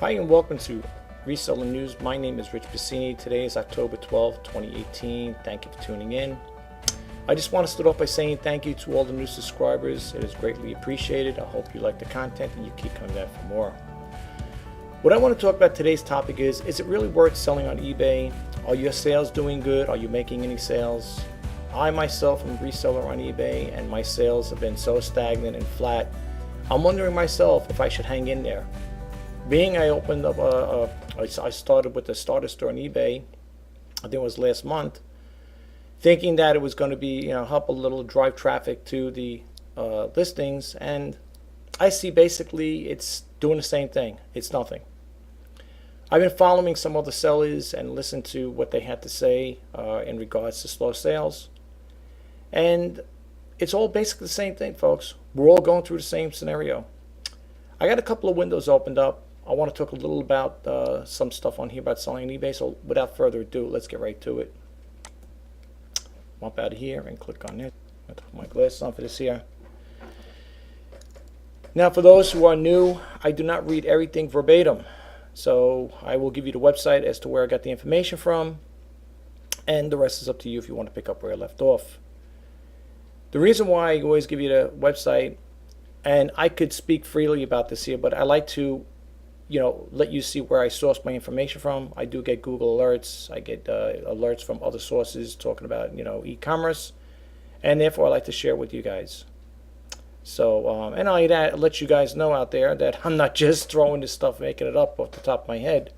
Hi and welcome to Reseller News. My name is Rich Bassini. Today is October 12th, 2018. Thank you for tuning in. I just want to start off by saying thank you to all the new subscribers. It is greatly appreciated. I hope you like the content and you keep coming back for more. What I want to talk about today's topic is it really worth selling on eBay? Are your sales doing good? Are you making any sales? I myself am a reseller on eBay and my sales have been so stagnant and flat. I'm wondering myself if I should hang in there. Being I opened up I started with the starter store on eBay, I think it was last month, thinking that it was going to be, help a little drive traffic to the listings, and I see basically it's doing the same thing. It's nothing. I've been following some other sellers and listened to what they had to say in regards to slow sales, and it's all basically the same thing, folks. We're all going through the same scenario. I got a couple of windows opened up. I want to talk a little about some stuff on here about selling on eBay. So without further ado, let's get right to it. Jump out of here and click on it. I'll put my glasses on for this here. Now, for those who are new, I do not read everything verbatim. So I will give you the website as to where I got the information from, and the rest is up to you if you want to pick up where I left off. The reason why I always give you the website, and I could speak freely about this here, but I like to let you see where I source my information from. I do get Google alerts. I get alerts from other sources talking about, e-commerce, and therefore I like to share it with you guys. So, and I let you guys know out there that I'm not just throwing this stuff, making it up off the top of my head.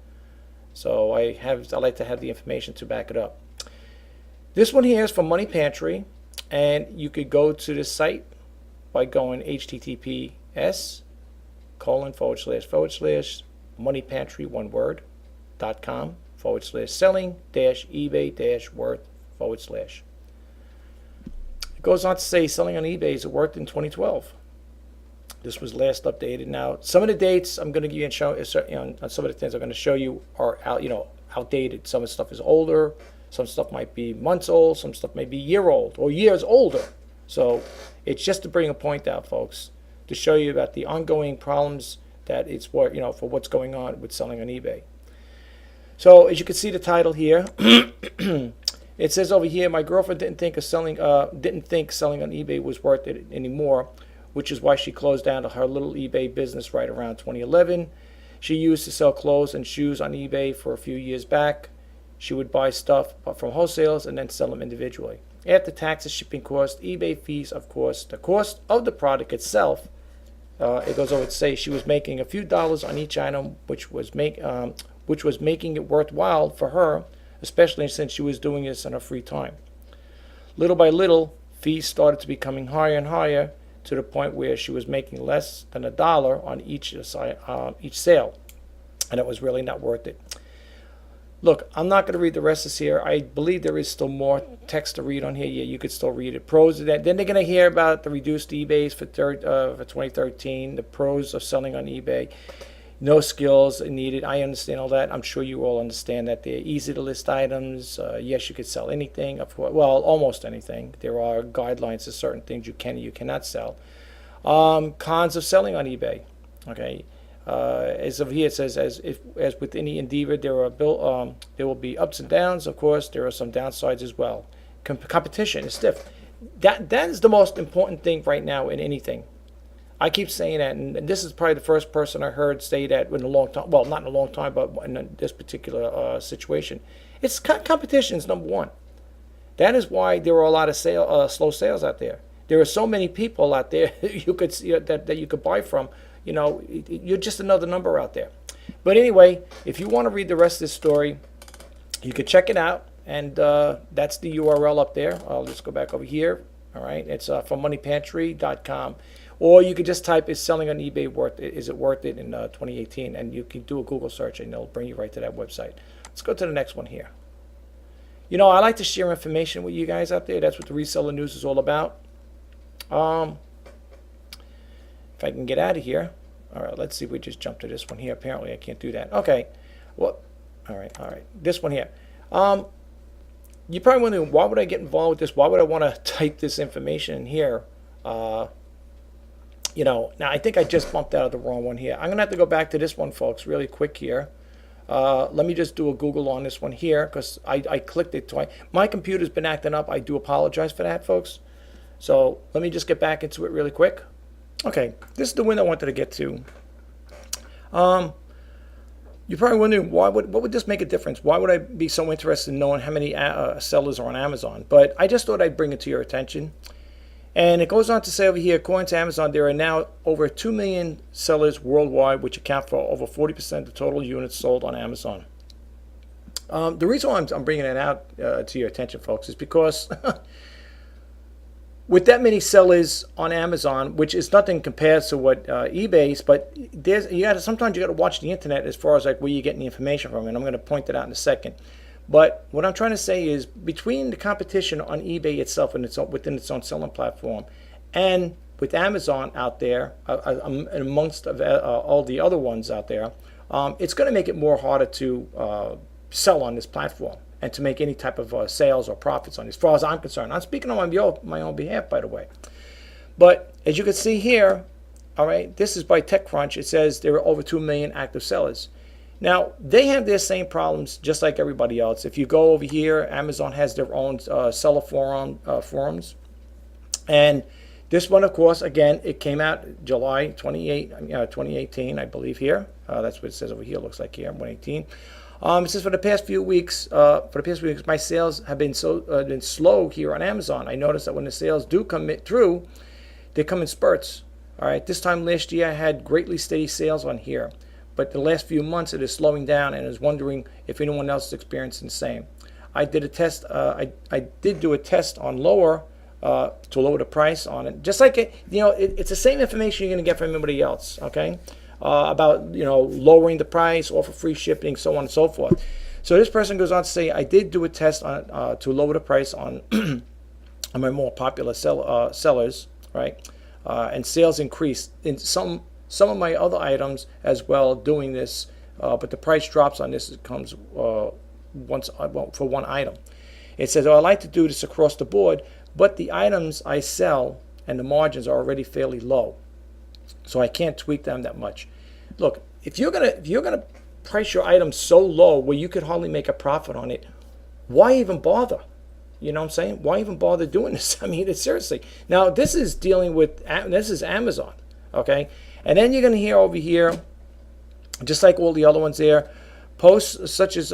So I like to have the information to back it up. This one here is from Money Pantry, and you could go to the site by going https://moneypantry one word.com/selling-ebay-worth/. It goes on to say selling on eBay is worked in 2012. This was last updated. Now, some of the dates I'm going to give you and show, some of the things I'm going to show you are outdated. Some of the stuff is older. Some stuff might be months old. Some stuff may be year old or years older. So it's just to bring a point out, folks, to show you about the ongoing problems that it's for what's going on with selling on eBay. So as you can see the title here, it says over here, my girlfriend didn't think selling on eBay was worth it anymore, which is why she closed down her little eBay business right around 2011. She used to sell clothes and shoes on eBay for a few years back. She would buy stuff from wholesalers and then sell them individually. After taxes, shipping costs, eBay fees, of course, the cost of the product itself, it goes over to say she was making a few dollars on each item, which was making it worthwhile for her, especially since she was doing this in her free time. Little by little, fees started to becoming higher and higher to the point where she was making less than $1 on each sale, and it was really not worth it. Look, I'm not going to read the rest of this here. I believe there is still more text to read on here. Yeah, you could still read it. Pros of that. Then they're going to hear about the reduced eBays for 2013, the pros of selling on eBay. No skills needed. I understand all that. I'm sure you all understand that they're easy to list items. Yes, you could sell anything. Well, almost anything. There are guidelines to certain things you can and you cannot sell. Cons of selling on eBay. Okay. As of here, it says, as with any endeavor, there will be ups and downs. Of course, there are some downsides as well. Competition is stiff. That is the most important thing right now in anything. I keep saying that, and this is probably the first person I heard say that in a long time. Well, not in a long time, but in this particular situation. It's competition is number one. That is why there are a lot of slow sales out there. There are so many people out there you could see that you could buy from. You're just another number out there. But anyway, if you want to read the rest of this story, you can check it out, and that's the URL up there. I'll just go back over here. All right, it's from moneypantry.com, or you could just type "Is selling on eBay worth it? Is it worth it in 2018?" and you can do a Google search, and it'll bring you right to that website. Let's go to the next one here. I like to share information with you guys out there. That's what the Reseller News is all about. If I can get out of here. All right, let's see if we just jump to this one here. Apparently I can't do that. Okay. Well, all right. This one here. You're probably wondering, why would I get involved with this? Why would I want to type this information in here? Now I think I just bumped out of the wrong one here. I'm going to have to go back to this one, folks, really quick here. Let me just do a Google on this one here because I clicked it twice. My computer's been acting up. I do apologize for that, folks. So let me just get back into it really quick. Okay, this is the one I wanted to get to. You're probably wondering, what would this make a difference? Why would I be so interested in knowing how many sellers are on Amazon? But I just thought I'd bring it to your attention. And it goes on to say over here, according to Amazon, there are now over 2 million sellers worldwide, which account for over 40% of total units sold on Amazon. The reason why I'm bringing it out to your attention, folks, is because with that many sellers on Amazon, which is nothing compared to what eBay's, but sometimes you got to watch the internet as far as like where you're getting the information from, and I'm going to point that out in a second. But what I'm trying to say is between the competition on eBay itself and within its own selling platform, and with Amazon out there, and amongst all the other ones out there, it's going to make it more harder to sell on this platform and to make any type of sales or profits on this, as far as I'm concerned. I'm speaking on my own behalf, by the way. But as you can see here, all right, this is by TechCrunch. It says there are over 2 million active sellers. Now, they have their same problems just like everybody else. If you go over here, Amazon has their own seller forums. And this one, of course, again, it came out July 2018, I believe here. That's what it says over here. It looks like here, 118. It says for the past few weeks, my sales have been been slow here on Amazon. I noticed that when the sales do come through, they come in spurts. All right, this time last year, I had greatly steady sales on here. But the last few months it is slowing down, and I was wondering if anyone else is experiencing the same. I did a test. I did do a test on to lower the price on it. Just like it's the same information you're going to get from everybody else. Okay, about lowering the price, offer free shipping, so on and so forth. So this person goes on to say, I did do a test on to lower the price on on my more popular sellers, right? And sales increased in some of my other items as well doing this, but the price drops on this. It comes for one item. It says, I like to do this across the board, but the items I sell and the margins are already fairly low, so I can't tweak them that much. Look, if you're gonna price your items so low where you could hardly make a profit on it, why even bother? You know what I'm saying? Why even bother doing this? I mean, it's seriously. Now, this is Amazon, okay? And then you're going to hear over here, just like all the other ones there, posts such as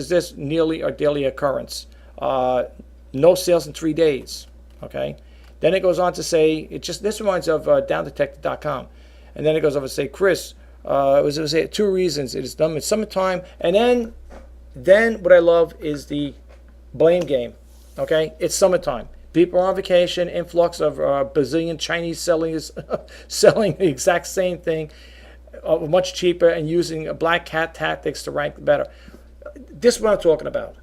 this nearly a daily occurrence. No sales in 3 days. Okay. Then it goes on to say this reminds of downdetected.com, and then it goes on to say, Chris, it was 2 reasons it is done in summertime, and then what I love is the blame game. Okay, it's summertime. People are on vacation, influx of bazillion Chinese sellers selling the exact same thing, much cheaper, and using black hat tactics to rank better. This is what I'm talking about.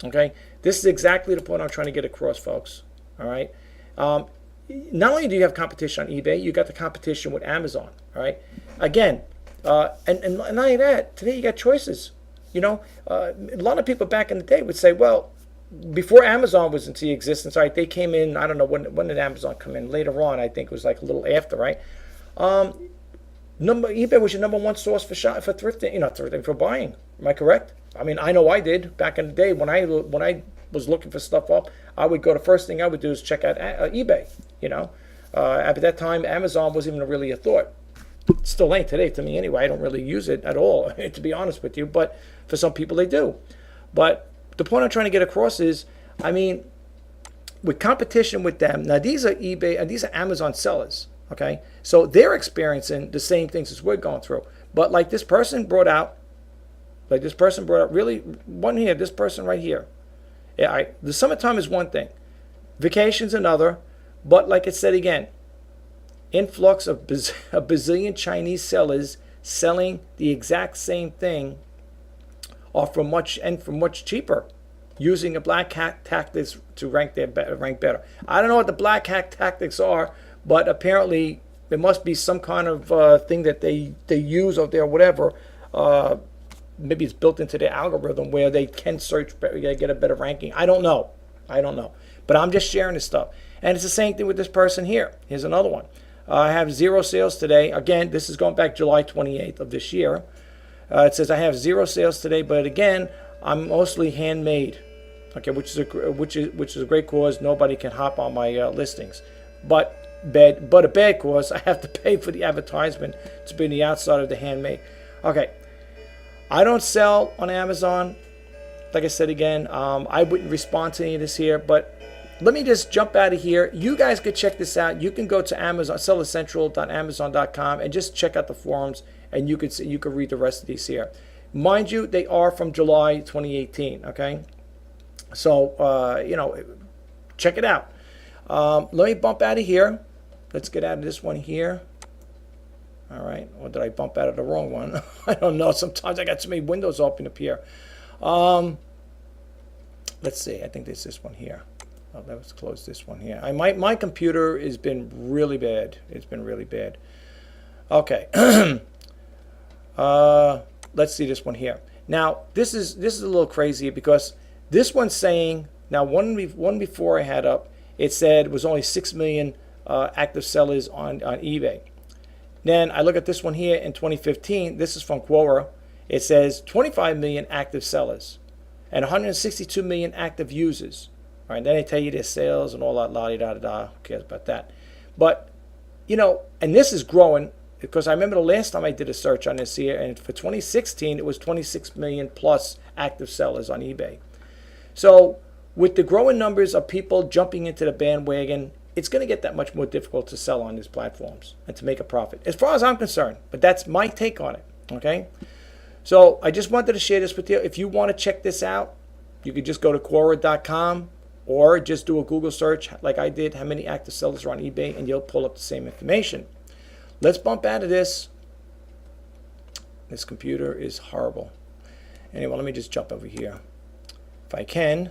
Okay? This is exactly the point I'm trying to get across, folks. All right? Not only do you have competition on eBay, you got the competition with Amazon. All right? Again, and not only that, today you got choices. A lot of people back in the day would say, well, before Amazon was into existence, right? They came in. I don't know when did Amazon come in. Later on, I think it was like a little after, right? eBay was your number one source for thrifting, thrifting for buying. Am I correct? I mean, I know I did back in the day when I was looking for stuff up. I would go. The first thing I would do is check out eBay. At that time, Amazon wasn't even really a thought. It still ain't today to me anyway. I don't really use it at all, to be honest with you. But for some people, they do. But the point I'm trying to get across is, I mean, with competition with them, now these are eBay and these are Amazon sellers, okay? So they're experiencing the same things as we're going through. But like this person brought out really one here, this person right here. Yeah, the summertime is one thing, vacation's another, but like it said again, influx of a bazillion Chinese sellers selling the exact same thing or for much cheaper, using a black hat tactics to rank better. I don't know what the black hat tactics are, but apparently there must be some kind of thing that they use out there, whatever. Maybe it's built into their algorithm where they can search better, get a better ranking. I don't know. But I'm just sharing this stuff. And it's the same thing with this person here. Here's another one. I have 0 sales today. Again, this is going back July 28th of this year. It says I have 0 sales today, but again, I'm mostly handmade. Okay, which is a great cause. Nobody can hop on my listings, but a bad cause. I have to pay for the advertisement to be on the outside of the handmade. Okay, I don't sell on Amazon. Like I said again, I wouldn't respond to any of this here, but let me just jump out of here. You guys could check this out. You can go to Amazon, sellercentral.amazon.com, and just check out the forums, and you could read the rest of these here. Mind you, they are from July 2018. Okay, so check it out. Let me bump out of here. Let's get out of this one here. All right, or did I bump out of the wrong one? I don't know. Sometimes I got so many windows open up here. Let's see. I think there's this one here. Oh, let's close this one here. My computer has been really bad. It's been really bad. Okay. Let's see this one here. Now this is a little crazy because this one's saying now one before I had up, it said was only 6 million active sellers on eBay. Then I look at this one here in 2015. This is from Quora. It says 25 million active sellers and 162 million active users. All right, then they tell you their sales and all that, la-di-da-da-da. Who cares about that? But, and this is growing because I remember the last time I did a search on this here, and for 2016, it was 26 million plus active sellers on eBay. So with the growing numbers of people jumping into the bandwagon, it's going to get that much more difficult to sell on these platforms and to make a profit, as far as I'm concerned. But that's my take on it, okay? So I just wanted to share this with you. If you want to check this out, you could just go to Quora.com or just do a Google search like I did, how many active sellers are on eBay, and you'll pull up the same information. Let's bump out of this. This computer is horrible. Anyway, let me just jump over here. If I can.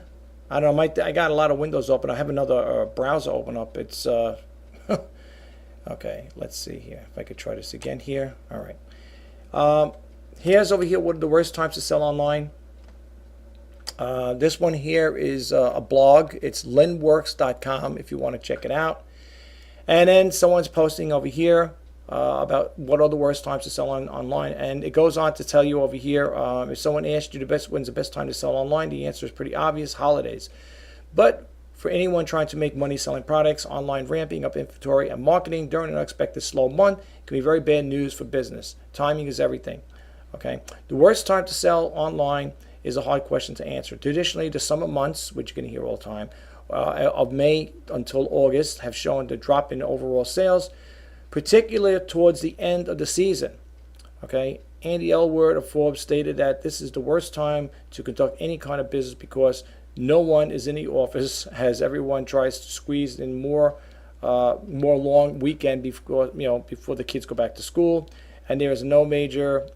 I don't know, I got a lot of windows open. I have another browser open up. It's, okay, let's see here. If I could try this again here. All right. Here's over here, what are the worst times to sell online? This one here is a blog. It's lenworks.com if you want to check it out. And then someone's posting over here about what are the worst times to sell online. And it goes on to tell you over here, if someone asked you when's the best time to sell online, the answer is pretty obvious: holidays. But for anyone trying to make money selling products, online ramping up inventory and marketing during an unexpected slow month can be very bad news for business. Timing is everything. Okay, the worst time to sell online is a hard question to answer. Traditionally, the summer months, which you're going to hear all the time, of May until August, have shown the drop in overall sales, particularly towards the end of the season. Okay, Andy Elwood of Forbes stated that this is the worst time to conduct any kind of business because no one is in the office as everyone tries to squeeze in more long weekend before the kids go back to school, and there is no major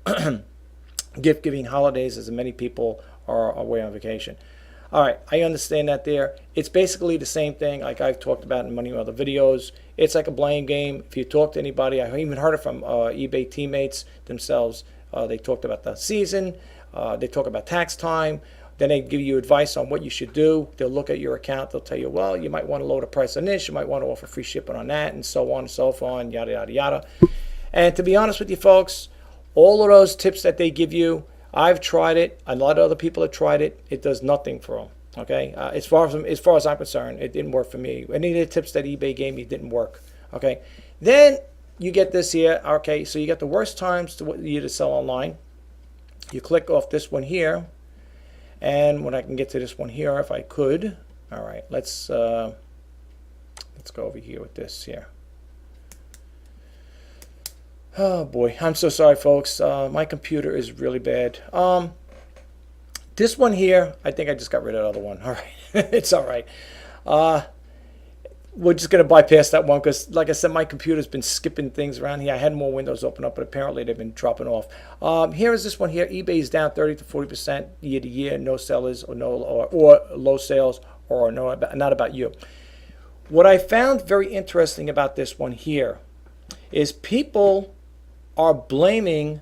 gift-giving holidays as many people are away on vacation. All right, I understand that there. It's basically the same thing like I've talked about in many other videos. It's like a blame game. If you talk to anybody, I even heard it from eBay teammates themselves. They talked about the season. They talk about tax time. Then they give you advice on what you should do. They'll look at your account. They'll tell you, well, you might want to lower the price on this. You might want to offer free shipping on that, and so on and so on, yada, yada, yada. And to be honest with you folks, all of those tips that they give you, I've tried it. A lot of other people have tried it. It does nothing for them. Okay, as far as I'm concerned, it didn't work for me. Any of the tips that eBay gave me didn't work. Okay, then you get this here. Okay, so you got the worst times to sell online. You click off this one here, and when I can get to this one here, if I could. All right, let's go over here with this here. Oh boy, I'm so sorry, folks. My computer is really bad. This one here, I think I just got rid of the other one. All right, it's all right. We're just going to bypass that one because, like I said, my computer's been skipping things around here. I had more windows open up, but apparently they've been dropping off. Here is this one here. eBay is down 30 to 40% year to year. No sellers or low sales or not about you. What I found very interesting about this one here is people are blaming.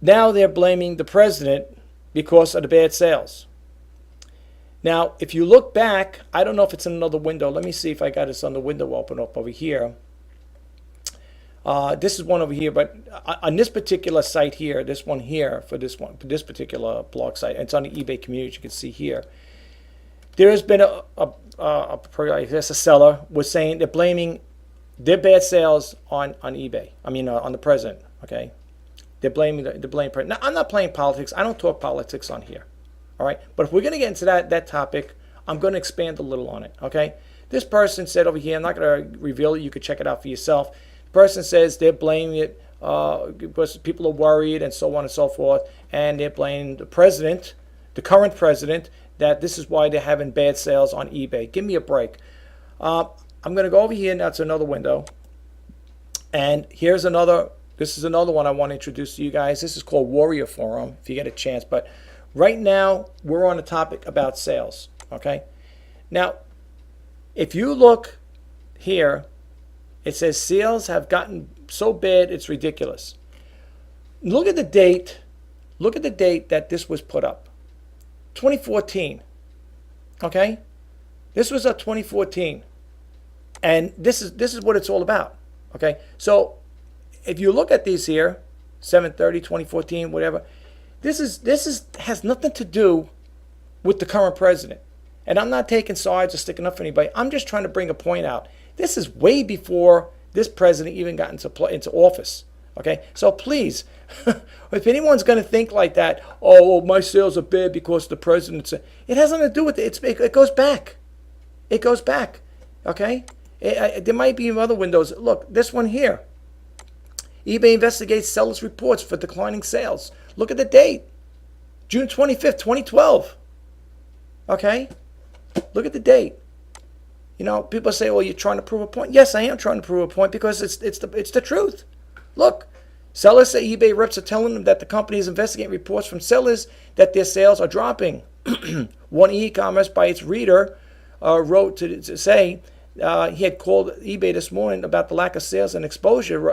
Now they're blaming the president because of the bad sales. Now, if you look back, I don't know if it's in another window. Let me see if I got this on the window open up over here. This is one over here, but on this particular site here, this one here, for this particular blog site, and it's on the eBay community, you can see here. There has been I guess a seller was saying they're blaming their bad sales on eBay. I mean, on the president. Okay, they're blaming president. Now, I'm not playing politics. I don't talk politics on here. All right, but if we're going to get into that topic, I'm going to expand a little on it. Okay, this person said over here, I'm not going to reveal it. You could check it out for yourself. The person says they're blaming it because people are worried and so on and so forth, and they're blaming the president, the current president, that this is why they're having bad sales on eBay. Give me a break. I'm going to go over here now to another window, and here's another. This is another one I want to introduce to you guys. This is called Warrior Forum, if you get a chance. But right now, we're on a topic about sales, okay? Now, if you look here, it says sales have gotten so bad, it's ridiculous. Look at the date. Look at the date that this was put up. 2014, okay? This was 2014. And this is what it's all about, okay? So if you look at these here, 7/30/2014, whatever, this has nothing to do with the current president. And I'm not taking sides or sticking up for anybody. I'm just trying to bring a point out. This is way before this president even got into office. Okay, so please, if anyone's going to think like that, oh, my sales are bad because the president's, it has nothing to do with it. It goes back. It goes back. Okay, there might be other windows. Look, this one here. eBay investigates sellers' reports for declining sales. Look at the date, June 25th, 2012. Okay, look at the date. You know, people say, well, you're trying to prove a point. Yes, I am trying to prove a point because it's the truth. Look, sellers say eBay reps are telling them that the company is investigating reports from sellers that their sales are dropping. One e-commerce by its reader wrote to say he had called eBay this morning about the lack of sales and exposure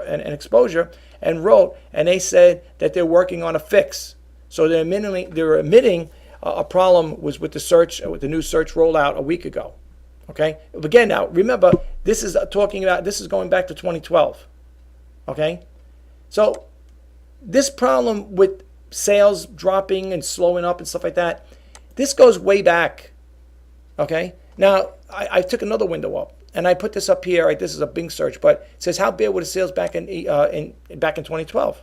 and wrote, and they said that they're working on a fix. So they're admitting a problem was with the new search rollout a week ago. Okay. Again, now remember, this is going back to 2012. Okay. So this problem with sales dropping and slowing up and stuff like that, this goes way back. Okay. Now I took another window up and I put this up here. Right. This is a Bing search, but it says how bad were the sales back in 2012.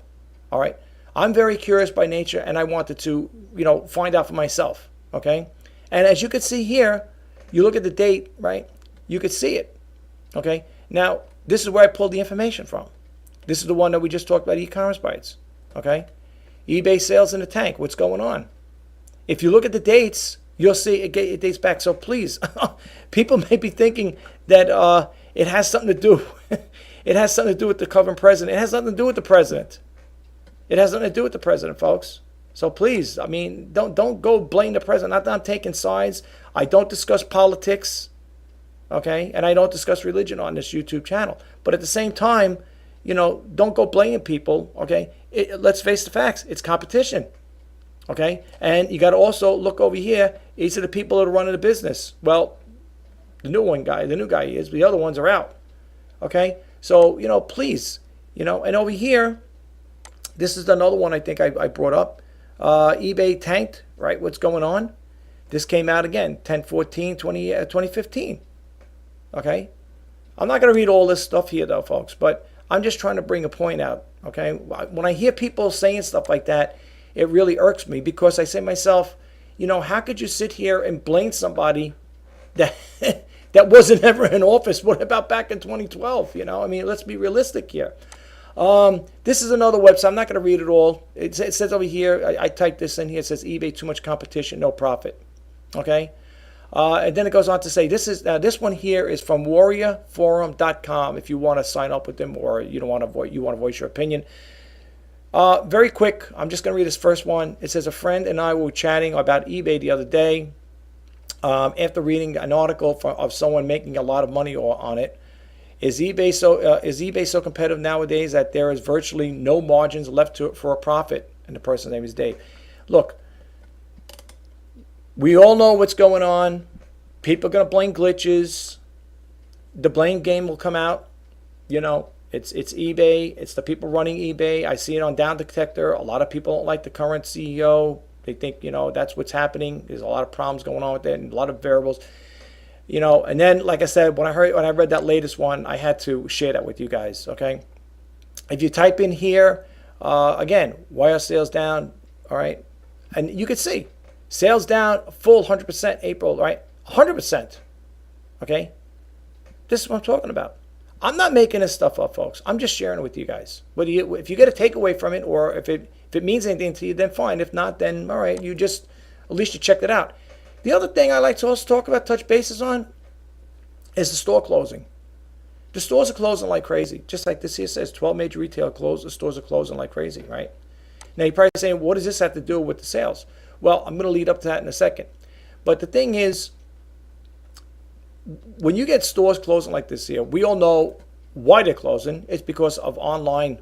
All right. I'm very curious by nature, and I wanted to, find out for myself. Okay. And as you can see here, you look at the date, right? You could see it. Okay. Now this is where I pulled the information from. This is the one that we just talked about, e-commerce bytes. Okay. eBay sales in the tank. What's going on? If you look at the dates, you'll see it dates back. So please, people may be thinking that it has something to do. It has something to do with the current president. It has nothing to do with the president. It has nothing to do with the president, folks. So please, I mean, don't go blame the president. Not that I'm taking sides. I don't discuss politics, okay, and I don't discuss religion on this YouTube channel. But at the same time, don't go blaming people, okay? Let's face the facts. It's competition, okay? And you got to also look over here. These are the people that are running the business. Well, the new guy is, but the other ones are out, okay? So, please, and over here, this is another one I think I brought up. eBay tanked, right? What's going on? This came out again, 10/14/2015. Okay? I'm not going to read all this stuff here, though, folks, but I'm just trying to bring a point out. Okay? When I hear people saying stuff like that, it really irks me because I say to myself, how could you sit here and blame somebody that that wasn't ever in office? What about back in 2012? I mean, let's be realistic here. This is another website. I'm not going to read it all. It says over here, I typed this in here. It says eBay, too much competition, no profit. Okay. And then it goes on to say, this one here is from warriorforum.com. If you want to sign up with them or you want to voice your opinion. Very quick. I'm just going to read this first one. It says, a friend and I were chatting about eBay the other day, after reading an article of someone making a lot of money on it. Is eBay so competitive nowadays that there is virtually no margins left for a profit? And the person's name is Dave. Look, We all know what's going on. People are going to blame glitches. The blame game will come out. You know, it's eBay. It's the people running eBay. I see it on Down Detector. A lot of people don't like the current CEO. They think, you know, that's what's happening. There's a lot of problems going on with it and a lot of variables. You know, and then, like I said, when I read that latest one, I had to share that with you guys, okay? If you type in here, again, why are sales down, all right? And you can see, sales down full 100% April, right? 100%, okay? This is what I'm talking about. I'm not making this stuff up, folks. I'm just sharing it with you guys. If you get a takeaway from it, or if it means anything to you, then fine. If not, then all right, at least you checked it out. The other thing I like to also talk about, touch bases on, is the store closing. The stores are closing like crazy. Just like this here says, 12 major retail closed. The stores are closing like crazy, right? Now, you're probably saying, what does this have to do with the sales? Well, I'm going to lead up to that in a second. But the thing is, when you get stores closing like this here, we all know why they're closing. It's because of online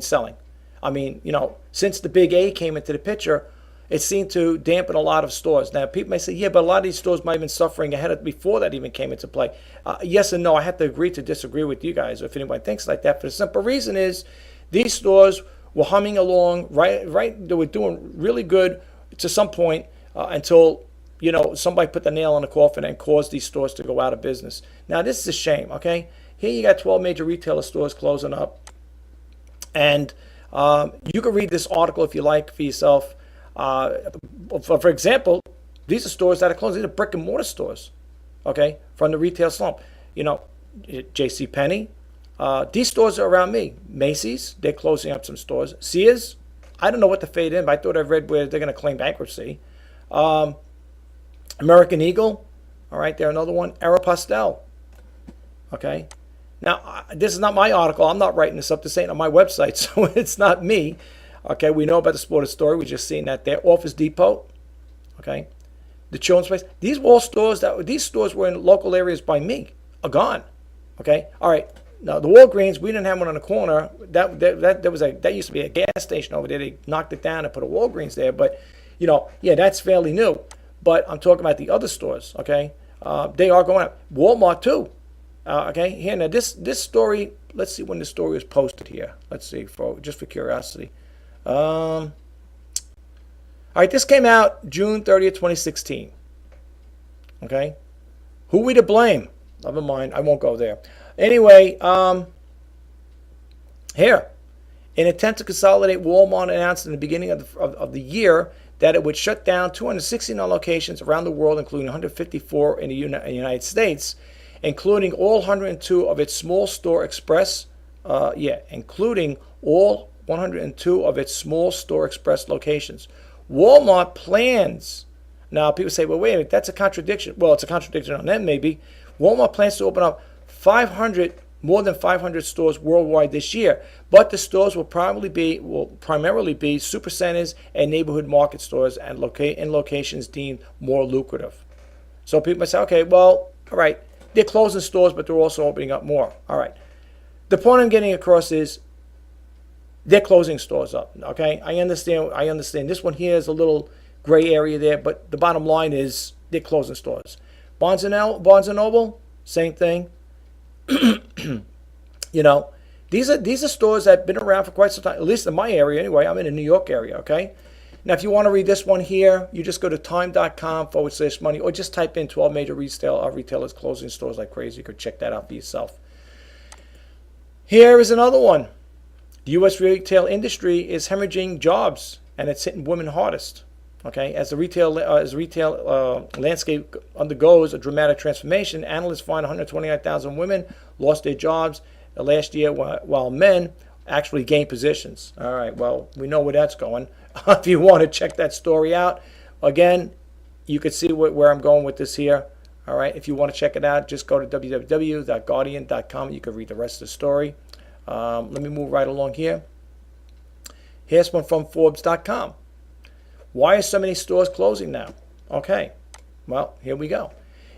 selling. I mean, you know, since the big A came into the picture, it seemed to dampen a lot of stores. Now, people may say, yeah, but a lot of these stores might have been suffering before that even came into play. Yes and no. I have to agree to disagree with you guys if anybody thinks like that. For the simple reason is these stores were humming along, right? They were doing really good to some point until, you know, somebody put the nail in the coffin and caused these stores to go out of business. Now, this is a shame, okay? Here you got 12 major retailer stores closing up. And you can read this article if you like for yourself. For example, these are stores that are closing. These are brick and mortar stores, okay, from the retail slump. You know, JCPenney. These stores are around me. Macy's, they're closing up some stores. Sears, I don't know what to fade in, but I thought I read where they're going to claim bankruptcy. American Eagle, all right, they're another one. Aeropostale, okay. Now, this is not my article. I'm not writing this up. This ain't on my website, so it's not me. Okay, we know about the Sported Story. We just seen that there. Office Depot, okay. The Children's Place. These were all stores these stores were in local areas by me, are gone. Okay, all right. Now the Walgreens, we didn't have one on the corner. That used to be a gas station over there. They knocked it down and put a Walgreens there. But you know, yeah, that's fairly new. But I'm talking about the other stores. Okay, they are going up. Walmart too. Okay, here now this story. Let's see when the story was posted here. Let's see just for curiosity. All right, this came out June 30th, 2016. Okay, who we to blame? Never mind, I won't go there. Anyway, here, in an attempt to consolidate, Walmart announced in the beginning of the year that it would shut down 269 locations around the world, including 154 in the United States, including all 102 of its small store express, including all 102 of its small store express locations. Walmart plans, now people say, well, wait a minute, that's a contradiction. Well, it's a contradiction on them maybe. Walmart plans to open up more than 500 stores worldwide this year, but the stores will primarily be supercenters and neighborhood market stores and in locations deemed more lucrative. So people might say, okay, well, all right, they're closing stores, but they're also opening up more. All right. The point I'm getting across is they're closing stores up. Okay, I understand. This one here is a little gray area there, but the bottom line is they're closing stores. Barnes & Noble, same thing. You know, these are stores that have been around for quite some time, at least in my area anyway. I'm in the New York area, okay? Now, if you want to read this one here, you just go to time.com/money, or just type in 12 major retailers closing stores like crazy. You could check that out for yourself. Here is another one. The U.S. retail industry is hemorrhaging jobs, and it's hitting women hardest. Okay, as the retail landscape undergoes a dramatic transformation, analysts find 129,000 women lost their jobs last year, while men actually gained positions. All right, well, we know where that's going. If you want to check that story out, again, you can see where I'm going with this here. All right, if you want to check it out, just go to www.guardian.com. You can read the rest of the story. Let me move right along here. Here's one from Forbes.com. Why are so many stores closing now? Okay, well, here we go.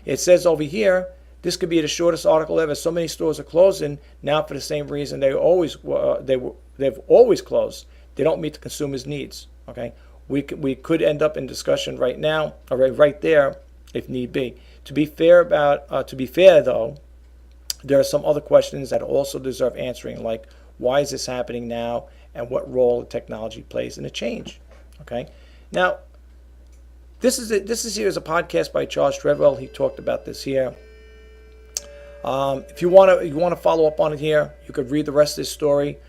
It says over here, this could be the shortest article ever. So many stores are closing now for the same reason they've always closed. They don't meet the consumer's needs. Okay, we could end up in discussion right now, or right there, if need be. To be fair though, there are some other questions that also deserve answering, like why is this happening now, and what role technology plays in the change. Okay, now this is here is a podcast by Charles Treadwell. He talked about this here. If you want to follow up on it here, you could read the rest of this story.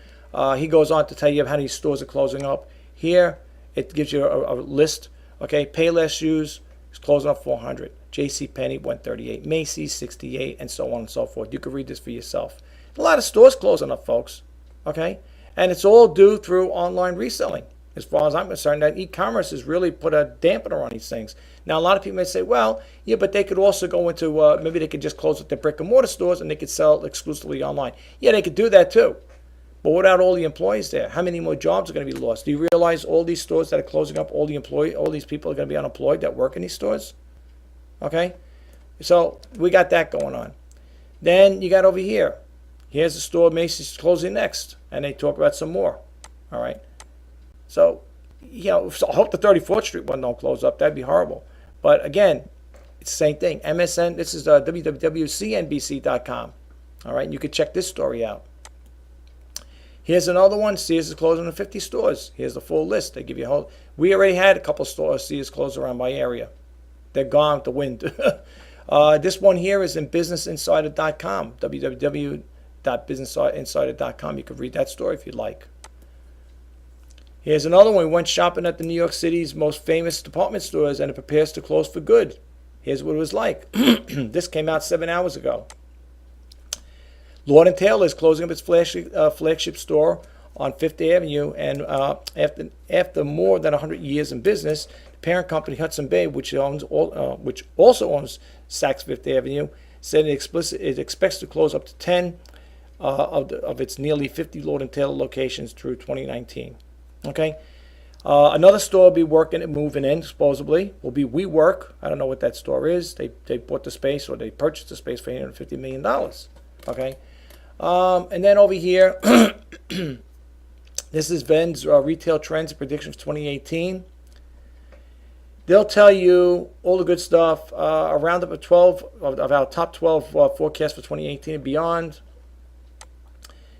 He goes on to tell you how many stores are closing up. Here, it gives you a list. Okay, Payless Shoes is closing up 400. JCPenney 138, Macy's 68, and so on and so forth. You can read this for yourself. A lot of stores closing up, folks. Okay, and it's all due through online reselling. As far as I'm concerned, that e-commerce has really put a dampener on these things. Now, a lot of people may say, well, yeah, but they could also go into, maybe they could just close up their brick and mortar stores and they could sell exclusively online. Yeah, they could do that too. But without all the employees there, how many more jobs are going to be lost? Do you realize all these stores that are closing up, all these people are going to be unemployed that work in these stores? Okay? So we got that going on. Then you got over here. Here's a store, Macy's closing next. And they talk about some more. All right? So, so I hope the 34th Street one don't close up. That'd be horrible. But again, it's the same thing. MSN, this is www.cnbc.com. All right, and you can check this story out. Here's another one. Sears is closing in 50 stores. Here's the full list. They give you a whole. We already had a couple stores, Sears closed around my area. They're gone with the wind. This one here is in businessinsider.com, www.businessinsider.com. You can read that story if you'd like. Here's another one. We went shopping at the New York City's most famous department stores, and it prepares to close for good. Here's what it was like. This came out 7 hours ago. Lord & Taylor is closing up its flagship store on Fifth Avenue, and after more than 100 years in business, the parent company Hudson Bay, which also owns Saks Fifth Avenue, said it expects to close up to 10 of its nearly 50 Lord & Taylor locations through 2019. Okay, another store will be moving in, supposedly, will be WeWork. I don't know what that store is. They bought the space, or they purchased the space for $850 million. Okay, and then over here, this is Ven's retail trends and predictions for 2018. They'll tell you all the good stuff. A roundup of 12 of our top 12 forecasts for 2018 and beyond.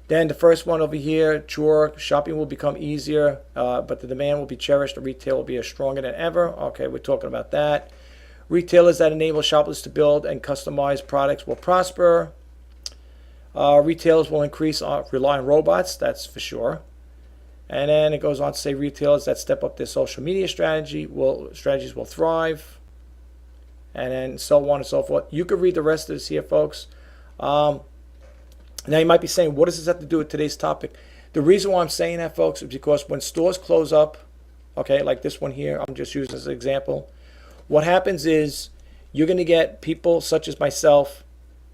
Then the first one over here, sure, shopping will become easier, but the demand will be cherished. The retail will be as stronger than ever. Okay, we're talking about that. Retailers that enable shoppers to build and customize products will prosper. Retailers will rely on robots, that's for sure. And then it goes on to say retailers that step up their social media strategies will thrive. And then so on and so forth. You can read the rest of this here, folks. Now, you might be saying, what does this have to do with today's topic? The reason why I'm saying that, folks, is because when stores close up, okay, like this one here, I'm just using as an example, what happens is you're going to get people such as myself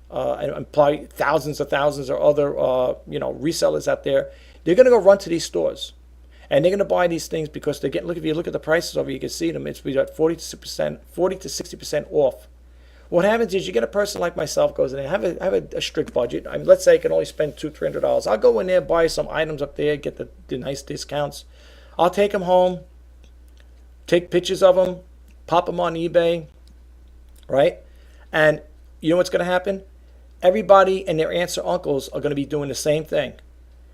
and probably thousands of other resellers out there. They're going to go run to these stores. And they're going to buy these things because they're getting, if you look at the prices over, you can see them. It's at 40 to 60% off. What happens is you get a person like myself goes in there, have a strict budget. Let's say I can only spend $200-$300. I'll go in there, buy some items up there, get the nice discounts. I'll take them home, take pictures of them, pop them on eBay, right? And you know what's going to happen? Everybody and their aunts or uncles are going to be doing the same thing.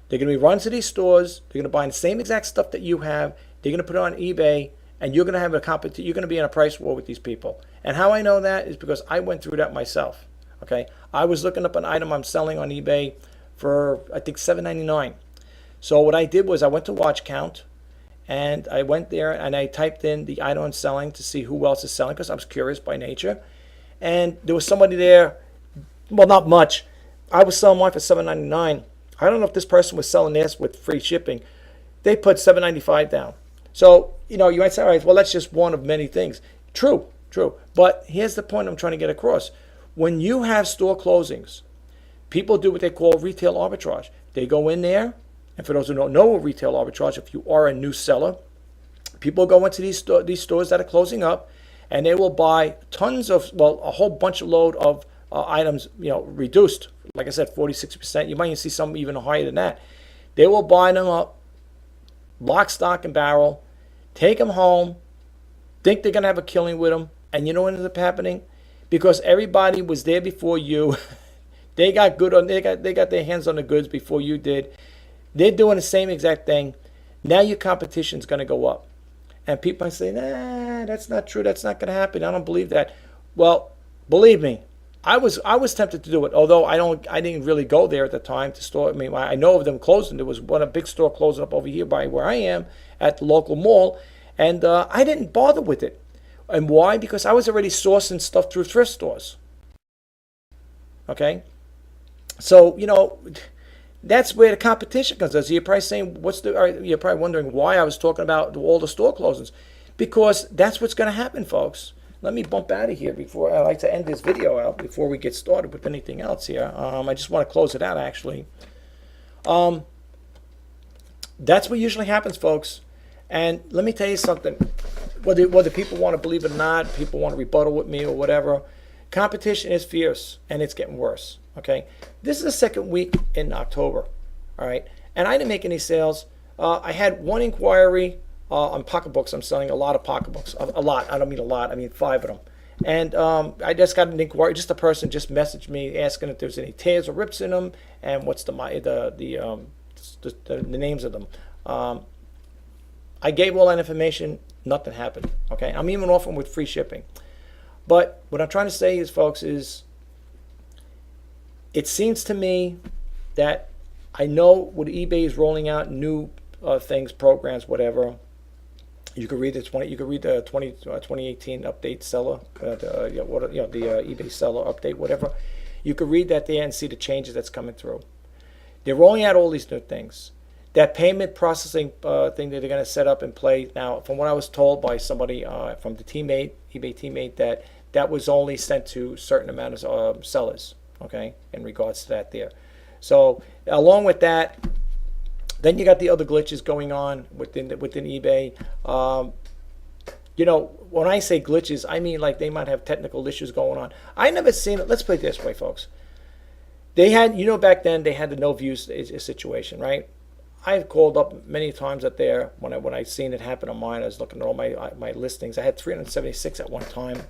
They're going to be running to these stores. They're going to buy the same exact stuff that you have. They're going to put it on eBay. And you're going to have you're going to be in a price war with these people. And how I know that is because I went through that myself. Okay, I was looking up an item I'm selling on eBay for I think $7.99. So what I did was I went to Watch Count, and I went there and I typed in the item I'm selling to see who else is selling because I was curious by nature. And there was somebody there. Well, not much. I was selling mine for $7.99. I don't know if this person was selling theirs with free shipping. They put $7.95 down. So, you might say, all right, well, that's just one of many things. True. But here's the point I'm trying to get across. When you have store closings, people do what they call retail arbitrage. They go in there, and for those who don't know what retail arbitrage, if you are a new seller, people go into these stores that are closing up, and they will buy a whole bunch of load of items, reduced. Like I said, 40, 60%. You might even see some even higher than that. They will buy them up, lock, stock, and barrel. take them home, think they're going to have a killing with them, and you know what ends up happening? Because everybody was there before you. They got good on they got their hands on the goods before you did. They're doing the same exact thing. Now your competition's going to go up. And people might say, nah, that's not true. That's not going to happen. I don't believe that. Well, believe me, I was tempted to do it, although I didn't really go there at the time to store. I mean, I know of them closing. There was a big store closing up over here by where I am at the local mall, and I didn't bother with it. And why? Because I was already sourcing stuff through thrift stores. Okay, so that's where the competition comes in. So you're probably saying, you're probably wondering why I was talking about all the store closings, because that's what's going to happen, folks. Let me bump out of here before I like to end this video out before we get started with anything else here. I just want to close it out actually. That's what usually happens, folks. And let me tell you something. Whether people want to believe it or not, people want to rebuttal with me or whatever, competition is fierce and it's getting worse. Okay, this is the second week in October. All right, and I didn't make any sales. I had one inquiry on pocketbooks. I'm selling a lot of pocketbooks. A lot. I don't mean a lot. I mean 5 of them. And I just got an inquiry. Just a person just messaged me asking if there's any tears or rips in them and what's the names of them. I gave all that information. Nothing happened. Okay, I'm even offering with free shipping. But what I'm trying to say is, folks, is it seems to me that I know what eBay is rolling out new things, programs, whatever. You could read the 2018 update seller, the eBay seller update, whatever. You could read that there and see the changes that's coming through. They're rolling out all these new things. That payment processing thing that they're going to set up and play now, from what I was told by somebody from the eBay teammate, that was only sent to certain amount of sellers. Okay, in regards to that there. So along with that, then you got the other glitches going on within eBay. When I say glitches, I mean like they might have technical issues going on. I never seen it. Let's put it this way, folks. They had, back then they had the no views situation, right? I've called up many times up there when I seen it happen on mine. I was looking at all my listings. I had 376 at one time,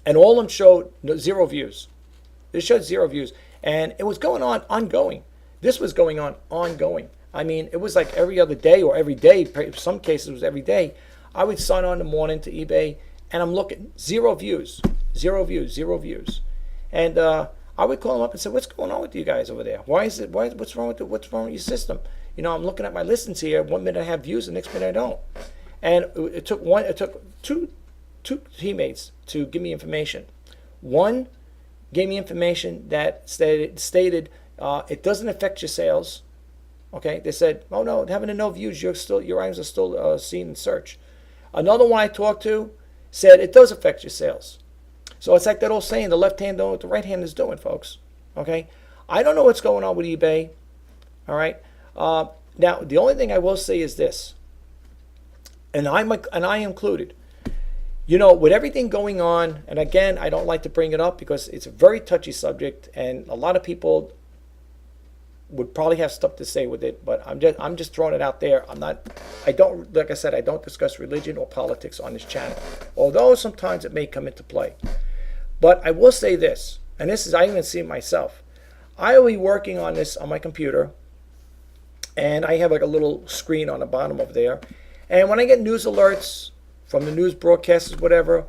and all of them showed 0 views. It showed 0 views, and it was going on ongoing. This was going on ongoing. I mean, it was like every other day or every day. In some cases, it was every day. I would sign on in the morning to eBay, and I'm looking 0 views, 0 views, 0 views, and I would call them up and say, "What's going on with you guys over there? What's wrong with what's wrong with your system?" I'm looking at my listings here. One minute I have views, the next minute I don't. And it took two teammates to give me information. One gave me information that stated it doesn't affect your sales. Okay, they said, "Oh no, having no views, your items are still seen in search." Another one I talked to said it does affect your sales. So it's like that old saying: the left hand don't know what the right hand is doing, folks. Okay, I don't know what's going on with eBay. All right. Now the only thing I will say is this, and I included. With everything going on, and again, I don't like to bring it up because it's a very touchy subject, and a lot of people would probably have stuff to say with it. But I'm just throwing it out there. Like I said, I don't discuss religion or politics on this channel, although sometimes it may come into play. But I will say this, and I even see it myself. I will be working on this on my computer, and I have like a little screen on the bottom of there, and when I get news alerts from the news broadcasters, whatever,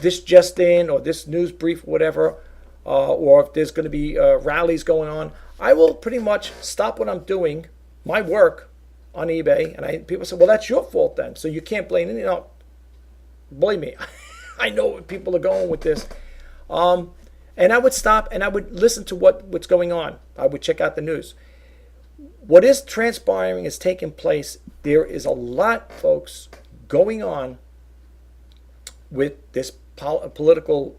this just in, or this news brief, whatever, or if there's going to be rallies going on, I will pretty much stop what I'm doing, my work on eBay, and people say, "Well, that's your fault then, so you can't blame any." No, believe me, I know where people are going with this. And I would stop and I would listen to what's going on. I would check out the news. What is transpiring is taking place. There is a lot, folks, going on with this political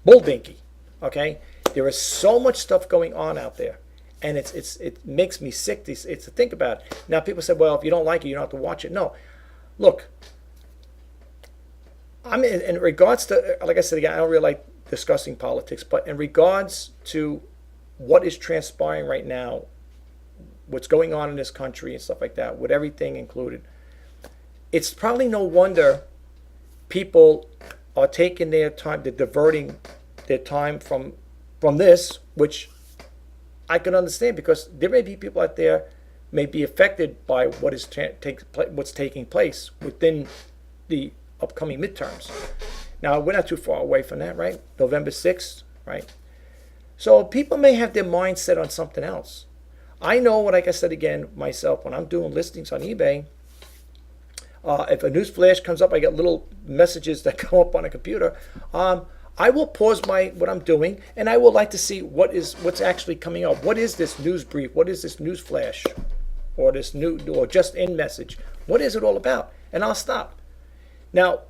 bull dinky. Okay, there is so much stuff going on out there, and it makes me sick to think about it. Now people say, "Well, if you don't like it, you don't have to watch it." No, look, I'm in regards to, like I said again, I don't really like discussing politics, but in regards to what is transpiring right now, what's going on in this country and stuff like that, with everything included, it's probably no wonder people are taking their time, they're diverting their time from this, which I can understand, because there may be people out there may be affected by what's taking place within the upcoming midterms. Now, we're not too far away from that, right? November 6th, right? So people may have their mind set on something else. I know, like I said again, myself, when I'm doing listings on eBay, if a news flash comes up, I get little messages that come up on a computer. I will pause what I'm doing, and I would like to see what's actually coming up. What is this news brief? What is this news flash, or this or just in message? What is it all about? And I'll stop. Now,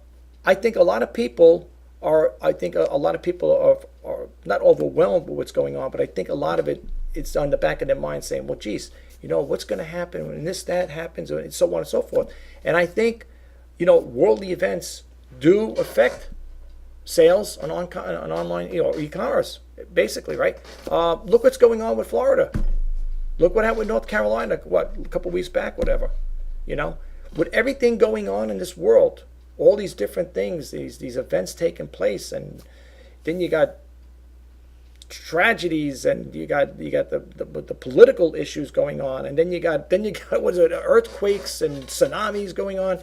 I think a lot of people are. I think a lot of people are not overwhelmed with what's going on, but I think a lot of it's on the back of their mind saying, "Well, geez, what's going to happen when that happens, and so on and so forth." And I think, worldly events do affect sales on online, e-commerce, basically, right? Look what's going on with Florida. Look what happened with North Carolina, a couple weeks back, whatever. With everything going on in this world, all these different things, these events taking place, and then you got tragedies, and you got the political issues going on, and then you got what is it, earthquakes and tsunamis going on.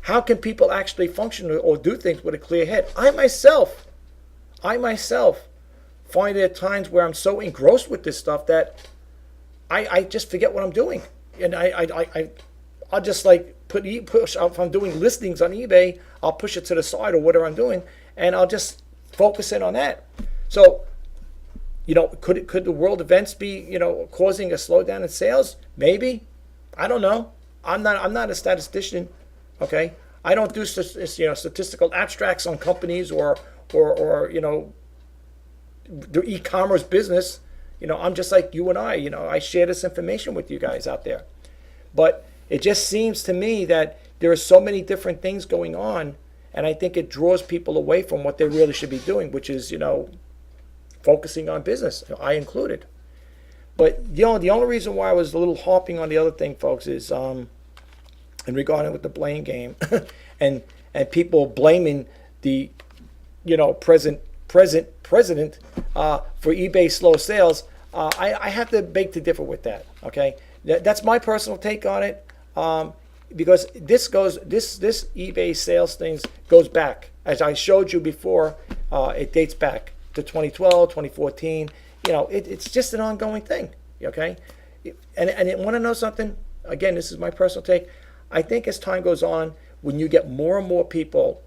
How can people actually function or do things with a clear head? I myself find there times where I'm so engrossed with this stuff that I just forget what I'm doing, and I'll just like push. If I'm doing listings on eBay, I'll push it to the side or whatever I'm doing, and I'll just focus in on that. So, could the world events be causing a slowdown in sales? Maybe. I don't know. I'm not a statistician. Okay, I don't do statistical abstracts on companies or the e-commerce business. I'm just like you and I. I share this information with you guys out there. But it just seems to me that there are so many different things going on, and I think it draws people away from what they really should be doing, which is focusing on business, I included. But the only reason why I was a little harping on the other thing, folks, is and regarding with the blame game, and people blaming the present president for eBay slow sales. I have to beg to differ with that. Okay, that's my personal take on it, because this eBay sales things goes back, as I showed you before. It dates back to 2012, 2014. It's just an ongoing thing. Okay, and want to know something? Again, this is my personal take. I think as time goes on, when you get more and more people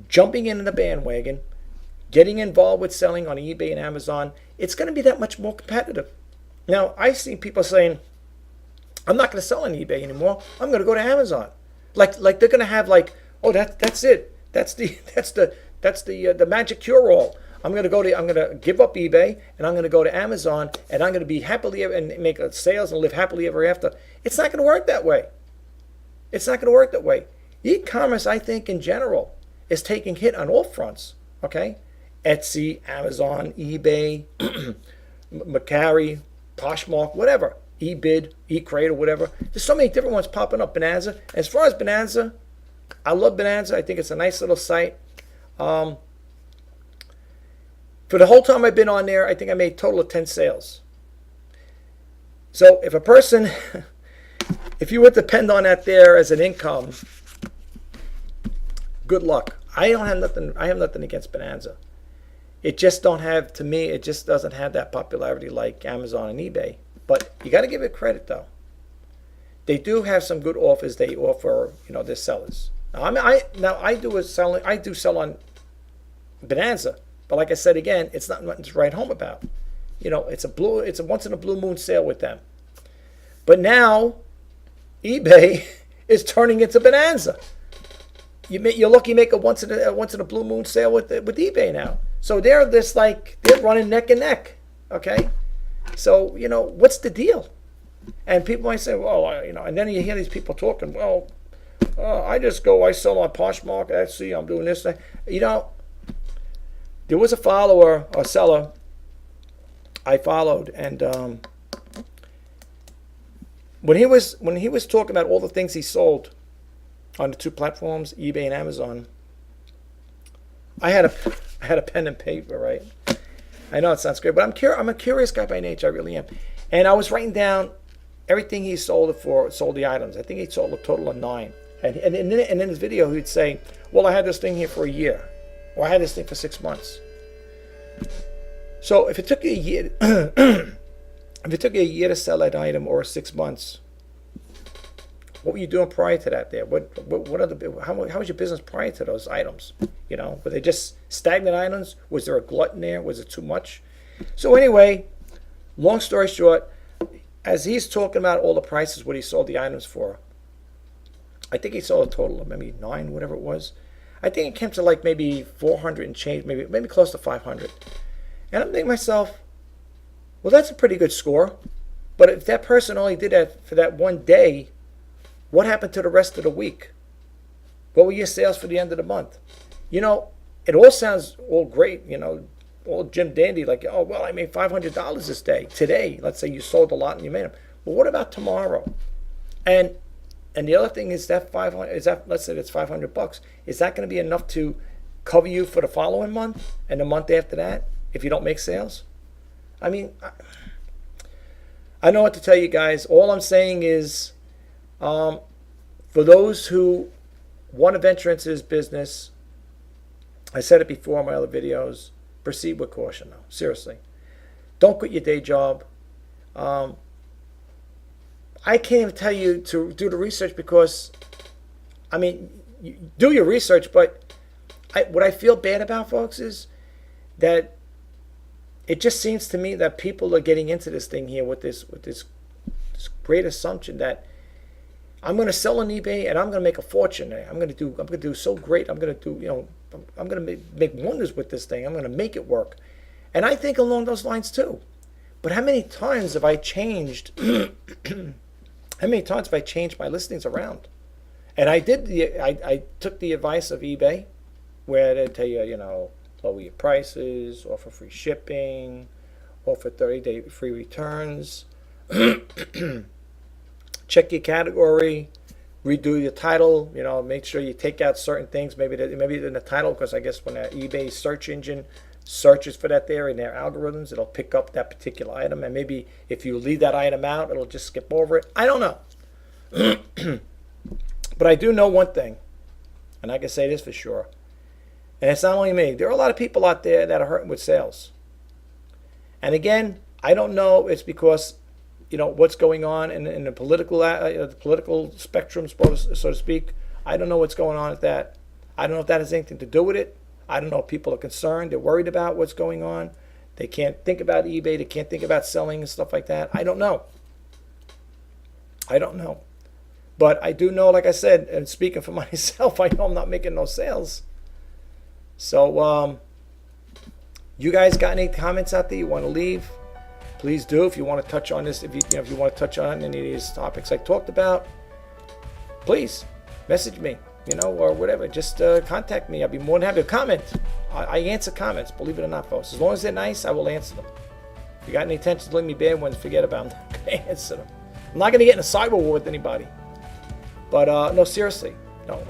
jumping in the bandwagon, getting involved with selling on eBay and Amazon, it's going to be that much more competitive. Now, I see people saying, I'm not going to sell on eBay anymore. I'm going to go to Amazon. Like they're going to have that's it. That's the magic cure-all. I'm going to give up eBay, and I'm going to go to Amazon, and I'm going to be happily and make sales and live happily ever after. It's not going to work that way. It's not going to work that way. E-commerce, I think, in general, is taking hit on all fronts. Okay, Etsy, Amazon, eBay, Mercari, Poshmark, whatever, eBid, eCrate, or whatever. There's so many different ones popping up. Bonanza. As far as Bonanza, I love Bonanza. I think it's a nice little site. For the whole time I've been on there, I think I made a total of 10 sales. So if a person, if you would depend on that there as an income, good luck. I have nothing against Bonanza. It just it just doesn't have that popularity like Amazon and eBay. But you got to give it credit, though. They do have some good offers they offer, their sellers. Now, I do sell on Bonanza, but like I said again, it's not nothing to write home about. It's a once in a blue moon sale with them. But now, eBay is turning into Bonanza. You're lucky to make a once in a blue moon sale with eBay now. So they're running neck and neck. Okay, so what's the deal? And people might say, well, and then you hear these people talking. Well, I sell on Poshmark, Etsy, I'm doing this thing. There was a follower or seller I followed, and when he was talking about all the things he sold on the two platforms, eBay and Amazon. I had a pen and paper, right? I know it sounds great, but I'm a curious guy by nature. I really am. And I was writing down everything he sold it for, sold the items. I think he sold a total of 9. And in his video, he'd say, well, I had this thing here for a year, or I had this thing for 6 months. So if it took you a year, if it took you a year to sell that item, or 6 months, what were you doing prior to that? There, how was your business prior to those items? You know, were they just stagnant items? Was there a glut in there? Was it too much? So anyway, long story short, as he's talking about all the prices, what he sold the items for, I think he sold a total of maybe 9, whatever it was. I think it came to like maybe 400 and change, maybe close to 500. And I'm thinking to myself, well, that's a pretty good score. But if that person only did that for that one day, what happened to the rest of the week? What were your sales for the end of the month? You know, it all sounds all great, you know, all Jim Dandy, like, oh, well, I made $500 this day. Today, let's say you sold a lot and you made them. Well, what about tomorrow? And the other thing is that let's say it's $500. Is that going to be enough to cover you for the following month and the month after that if you don't make sales? I mean, I know what to tell you guys. All I'm saying is, for those who want to venture into this business, I said it before in my other videos, proceed with caution though. Seriously. Don't quit your day job. I can't even tell you to do the research because, I mean, you do your research, but what I feel bad about, folks, is that it just seems to me that people are getting into this thing here with this great assumption that I'm going to sell on eBay and I'm going to make a fortune. I'm going to do so great. I'm going to do, you know, I'm going to make wonders with this thing. I'm going to make it work. And I think along those lines too. But how many times have I changed? How many times have I changed my listings around? And I took the advice of eBay, where they tell you, you know, lower your prices, offer free shipping, offer 30-day free returns, check your category, redo your title, you know, make sure you take out certain things, maybe in the title, because I guess when the eBay search engine searches for that there in their algorithms, it'll pick up that particular item, and maybe if you leave that item out, it'll just skip over it. I don't know. But I do know one thing, and I can say this for sure, and it's not only me. There are a lot of people out there that are hurting with sales. And again, I don't know, it's because, you know, what's going on in the political spectrum, so to speak. I don't know what's going on with that. I don't know if that has anything to do with it. I don't know if people are concerned. They're worried about what's going on. They can't think about eBay. They can't think about selling and stuff like that. I don't know. But I do know, like I said, and speaking for myself, I know I'm not making no sales. So you guys got any comments out there you want to leave? Please do. If you want to touch on this, if you want to touch on any of these topics I talked about, please message me, you know, or whatever. Just contact me. I'll be more than happy to comment. I answer comments, believe it or not, folks. As long as they're nice, I will answer them. If you got any intentions to leave me bad ones, forget about them. I'm not going to answer them. I'm not going to get in a cyber war with anybody. But no, seriously, no.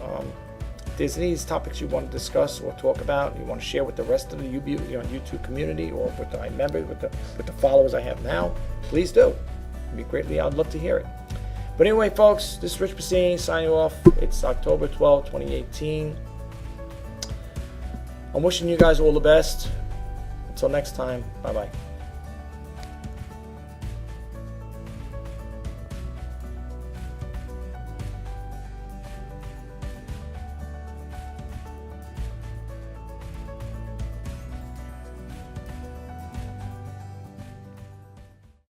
If there's any of these topics you want to discuss or talk about, you want to share with the rest of the YouTube community, or with the members, with the followers I have now, please do. It'd be greatly. I'd love to hear it. But anyway, folks, this is Rich Bassini signing off. It's October 12, 2018. I'm wishing you guys all the best. Until next time, bye-bye.